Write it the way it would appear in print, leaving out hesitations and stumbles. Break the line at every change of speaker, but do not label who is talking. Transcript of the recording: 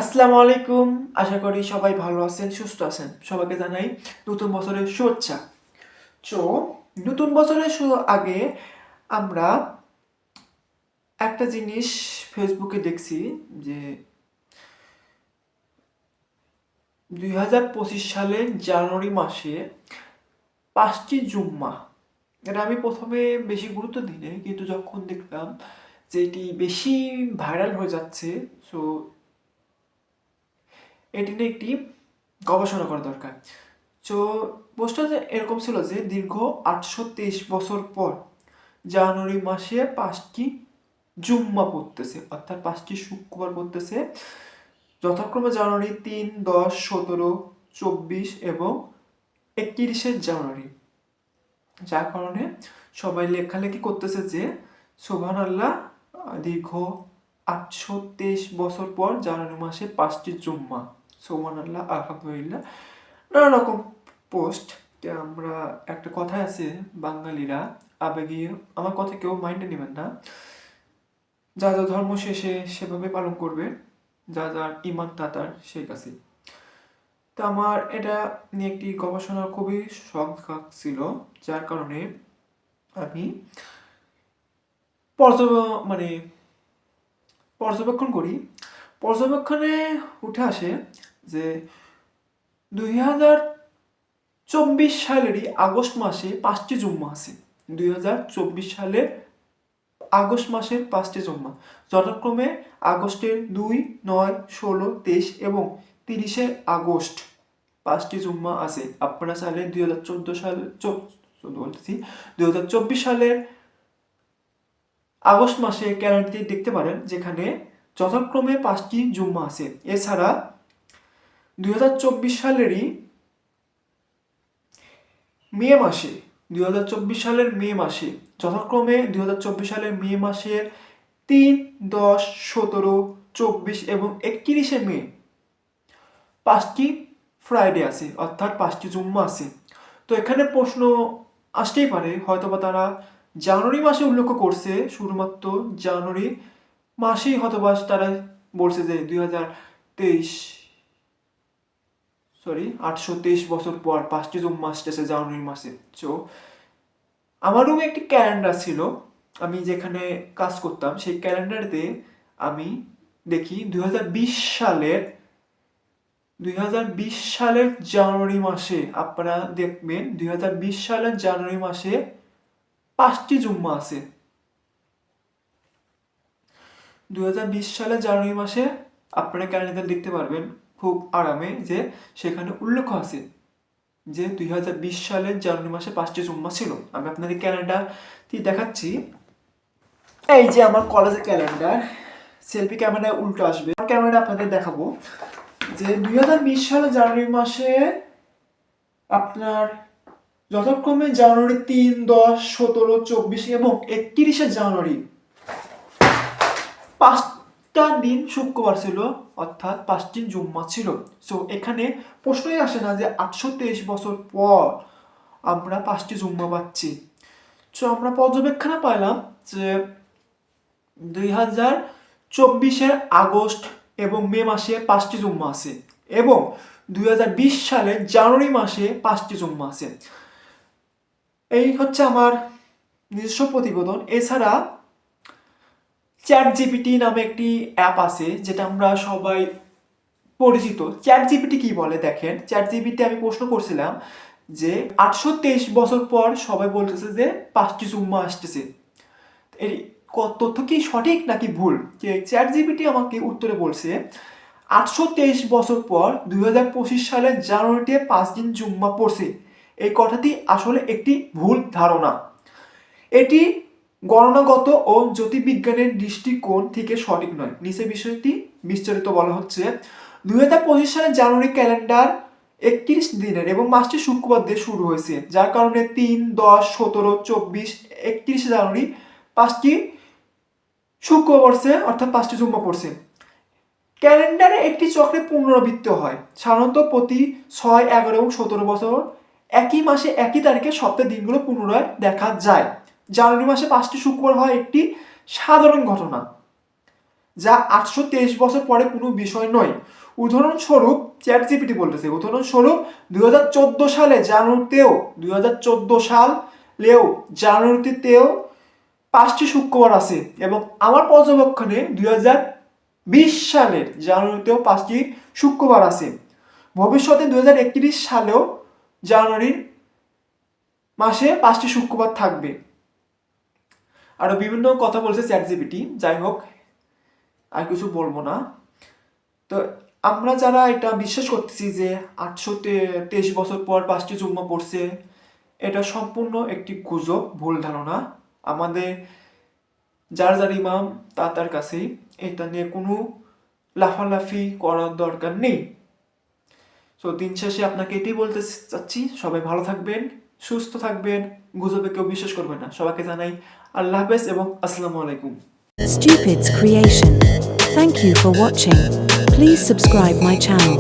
আসসালামু আলাইকুম। আশা করি সবাই ভালো আছেন, সুস্থ আছেন। সবাইকে জানাই নতুন বছরের শুভেচ্ছা। তো নতুন বছরের আগে আমরা একটা জিনিস ফেসবুকে দেখছি যে 2025 সালের জানুয়ারি মাসে 5টি জুম্মা। এটা আমি প্রথমে বেশি গুরুত্ব দিইনি, কিন্তু যখন দেখলাম যে এটি বেশি ভাইরাল হয়ে যাচ্ছে, সো এটি নিয়ে একটি গবেষণা করা দরকার। তো পোস্টটা এরকম ছিল যে দীর্ঘ 823 বছর পর জানুয়ারি মাসে 5টি জুম্মা পড়তেছে, অর্থাৎ 5টি শুক্রবার পড়তেছে, যথাক্রমে জানুয়ারি 3, 10, 17, 24 এবং 31শে জানুয়ারি। যার কারণে সবাই লেখালেখি করতেছে যে সুবহানাল্লাহ, দীর্ঘ 823 বছর পর জানুয়ারি মাসে 5টি জুম্মা, সুবহানাল্লাহ, আলহামদুলিল্লাহ, নানা রকম পোস্ট। আমরা একটা কথাই আছে, বাঙালিরা আবেগীয়, আমার কথা কেউ মাইন্ডে নেবেন না, যা যা ধর্ম শেষে সেভাবে পালন করবে, যা যার ইমান তাতার সেই কাছে। তো আমার এটা নিয়ে একটি গবেষণা খুবই শখ ছিল, যার কারণে আমি পর্যবেক্ষণ করি। পর্যবেক্ষণে উঠে আসে যে 2024 সালেরই আগস্ট মাসে 5টি জুম্মা আছে। 2024 সালের আগস্ট মাসের 5টি জুম্মা, যথাক্রমে আগস্টের 2, 9, 16, 23 এবং 30শে আগস্ট 5টি জুম্মা আছে। আপনারা চাইলে 2024 সালের আগস্ট মাসে ক্যালেন্ডারটি দেখতে পারেন, যেখানে যথাক্রমে 5টি জুম্মা আছে। এছাড়া 2024 সালেরই মে মাসে 2024 সালের মে মাসে যথাক্রমে 2024 সালের মে মাসের 3, 10, 17, 24 এবং 31শে মে 5টি ফ্রাইডে আছে, অর্থাৎ 5টি জুম্মা আছে। তো এখানে প্রশ্ন আসতেই পারে, হয়তোবা তারা জানুয়ারি মাসে উল্লেখ করছে, শুধুমাত্র জানুয়ারি মাসেই হয়তোবা তারা বলছে যে 823 বছর পর 5টি জুম্মা আসতেছে জানুয়ারি মাসে। তো আমার রুমে একটি ক্যালেন্ডার ছিল, আমি যেখানে কাজ করতাম সেই ক্যালেন্ডারতে আমি দেখি 2020 সালের জানুয়ারি মাসে, আপনারা দেখবেন 2020 সালের জানুয়ারি মাসে 5টি জুম্মা আছে। 2020 সালের জানুয়ারি মাসে আপনারা ক্যালেন্ডার দেখতে পারবেন খুব আরামে, যে সেখানে উল্লেখ আছে যে 2020 সালের জানুয়ারি মাসে 5টি জুম্মা ছিল। আমি আপনাদের ক্যালেন্ডারটি দেখাচ্ছি। এই যে আমার কলেজের ক্যালেন্ডার, সেলফি ক্যামেরায় উল্টো আসবে, ক্যামেরা আপনাদের দেখাবো যে 2020 সালের জানুয়ারি মাসে আপনার যথাক্রমে জানুয়ারি 3, 10, 17, 24 এবং 31শে জানুয়ারি 5টা দিন শুক্রবার ছিল, অর্থাৎ 5টি জুম্মা ছিল। সো এখানে প্রশ্নই আসে না যে 823 বছর পর আমরা 5টি জুম্মা পাচ্ছি। সো আমরা পর্যবেক্ষণে পাইলাম যে 2024 আগস্ট এবং মে মাসে 5টি জুম্মা আছে এবং 2020 সালে জানুয়ারি মাসে 5টি জুম্মা আছে। এই হচ্ছে আমার নিজস্ব প্রতিবেদন। এছাড়া চ্যাট জিপিটি নামে একটি অ্যাপ আছে, যেটা আমরা সবাই পরিচিত। চ্যাট জিপিটি কি বলে দেখেন, চ্যাট জিপিটি আমি প্রশ্ন করছিলাম যে 823 বছর পর সবাই বলতেছে যে 5টি জুম্মা আসতেছে, এই তথ্য কি সঠিক নাকি ভুল? যে চ্যাট জিপিটি আমাকে উত্তরে বলছে 823 বছর পর 2025 সালের জানুয়ারিতে 5 দিন জুম্মা পড়ছে। এই কথাটি আসলে একটি ভুল ধারণা। এটি গণনাগত ও জ্যোতির্বিজ্ঞানের দৃষ্টিকোণ থেকে সঠিক নয়। নিচে বিষয়টি বিস্তারিত বলা হচ্ছে। 2025 সালের জানুয়ারি ক্যালেন্ডার 31 দিনের এবং মাসটি শুক্রবার দিয়ে শুরু হয়েছে, যার কারণে 3, 10, 17, 24, 31শে জানুয়ারি 5টি শুক্রবার পড়ছে, অর্থাৎ 5টি জুম্মা পড়ছে। ক্যালেন্ডারে একটি চক্রে পুনরাবৃত্তি হয়, সাধারণত প্রতি 6, 11 এবং 17 বছর একই মাসে একই তারিখে সপ্তাহের দিনগুলো পুনরায় দেখা যায়। জানুয়ারি মাসে 5টি শুক্রবার হয় একটি সাধারণ ঘটনা, যা 823 বছর পরে কোনো বিষয় নয়। উদাহরণস্বরূপ চ্যাট জিপিটি বলতেছে, উদাহরণস্বরূপ 2014 সালে জানুয়ারিতেও 2014 সালেও জানুয়ারিতেও 5টি শুক্রবার আছে এবং আমার পর্যবেক্ষণে 2020 সালের জানুয়ারিতেও 5টি শুক্রবার আছে। ভবিষ্যতে 2031 সালেও জানুয়ারির মাসে 5টি শুক্রবার থাকবে। আরো বিভিন্ন কথা বলছে চ্যাট জিপিটি, যাই হোক আর কিছু বলবো না। তো আমরা যারা এটা বিশ্বাস করতেছি যে 823 বছর পর 5টি জুম্মা পড়ছে, এটা সম্পূর্ণ একটি গুজব, ভুল ধারণা। আমাদের যার যার ইমাম তার কাছেই এটা নিয়ে কোনো লাফালাফি করার দরকার নেই। সো দিন শেষে আপনাকে এটাই বলতে চাচ্ছি, সবাই ভালো থাকবেন, সুস্থ থাকবেন, গুজবে কেউ বিশ্বাস করবেন না। সবাইকে জানাই আল্লাহ হাফেজ এবং আসসালামু আলাইকুম।
Stupids Creation. Thank you for watching. Please subscribe my channel.